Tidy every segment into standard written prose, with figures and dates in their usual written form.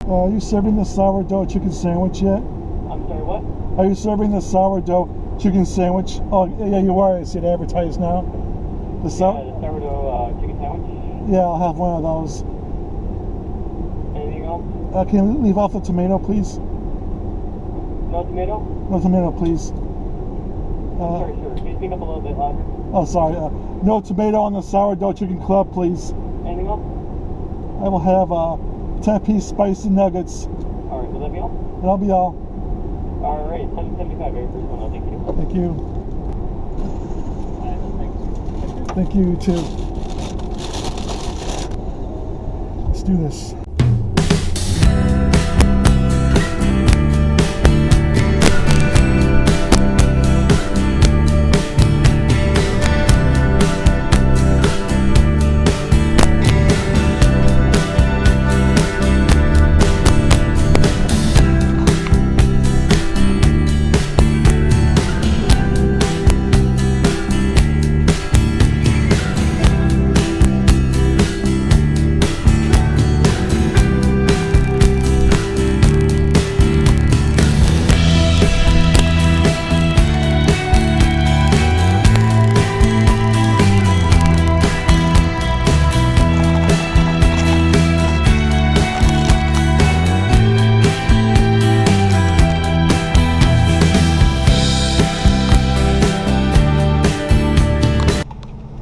Are you serving the sourdough chicken sandwich yet? I'm sorry, what? Are you serving the sourdough chicken sandwich? Oh, yeah, you are. I see it advertised now. The sourdough chicken sandwich? Yeah, I'll have one of those. Anything else? Can you leave off the tomato, please? No tomato? No tomato, please. Sorry, sir. Can you speak up a little bit louder? Oh, sorry. No tomato on the sourdough chicken club, please. Anything else? I will have 10-piece spicy nuggets. Alright, will that be all? That'll be all. Alright, 775 very first one. Thank you. Thank you. Thanks. Thank you, you too. Let's do this.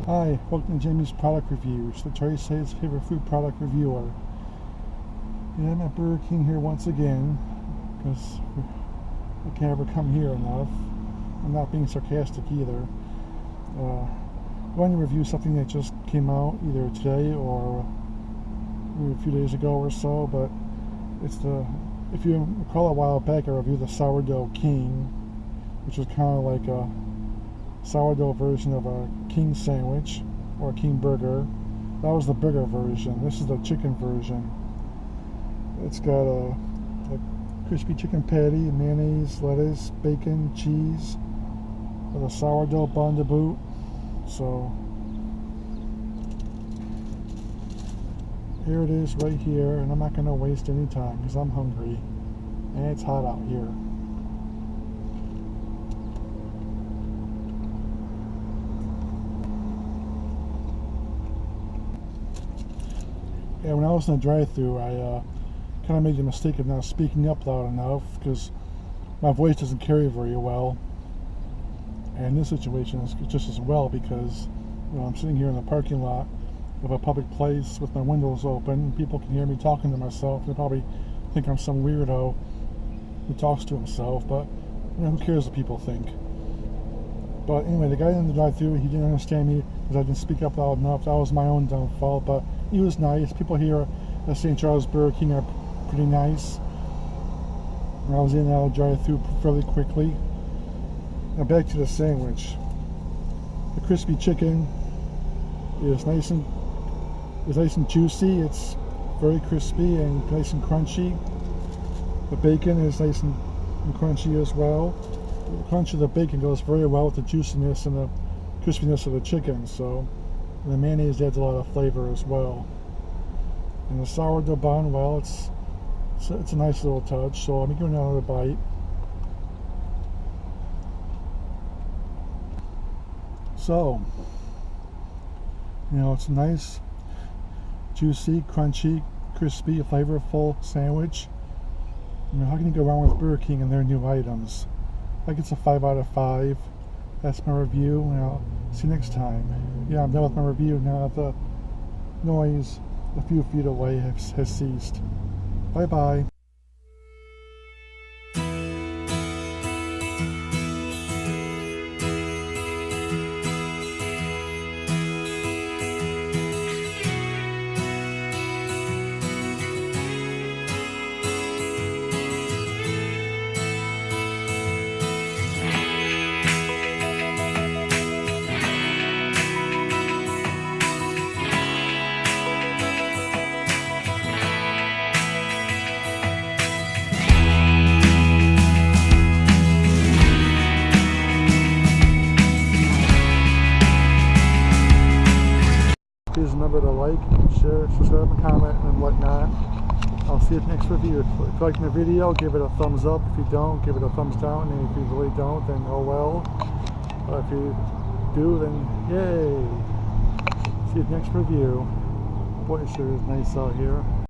Hi, welcome to Jamie's Product Reviews, the Terry Say's favorite food product reviewer. Yeah, I'm at Burger King here once again, because I can't ever come here enough. I'm not being sarcastic either. I'm going to review something that just came out either today or maybe a few days ago or so, but it's if you recall a while back, I reviewed the Sourdough King, which was kind of like a sourdough version of a king sandwich or a king burger. That was the bigger version. This is the chicken version. It's got a crispy chicken patty, mayonnaise, lettuce, bacon, cheese, with a sourdough bun to boot. So here it is right here, and I'm not going to waste any time because I'm hungry and it's hot out here. Yeah, when I was in the drive-thru, I kind of made the mistake of not speaking up loud enough because my voice doesn't carry very well. And in this situation, it's just as well because I'm sitting here in the parking lot of a public place with my windows open, and people can hear me talking to myself. They probably think I'm some weirdo who talks to himself, but who cares what people think? But anyway, the guy in the drive-thru, he didn't understand me because I didn't speak up loud enough. That was my own downfall, but he was nice. People here at St. Charles Burger King are pretty nice. I was in and out of the drive-thru fairly quickly. Now back to the sandwich. The crispy chicken is nice and juicy. It's very crispy and nice and crunchy. The bacon is nice and crunchy as well. The crunch of the bacon goes very well with the juiciness and the crispiness of the chicken. So and the mayonnaise adds a lot of flavor as well. And the sourdough bun, well, it's a nice little touch. So let me give it another bite. So, it's a nice, juicy, crunchy, crispy, flavorful sandwich. How can you go wrong with Burger King and their new items? I think it's a 5 out of 5. That's my review, and I'll see you next time. Yeah, I'm done with my review now that the noise a few feet away has ceased. Bye-bye. Please remember to like, share, subscribe, and comment, and whatnot. I'll see you at the next review. If you liked my video, give it a thumbs up. If you don't, give it a thumbs down. And if you really don't, then oh well. If you do, then yay. See you at the next review. Boy, it sure is nice out here.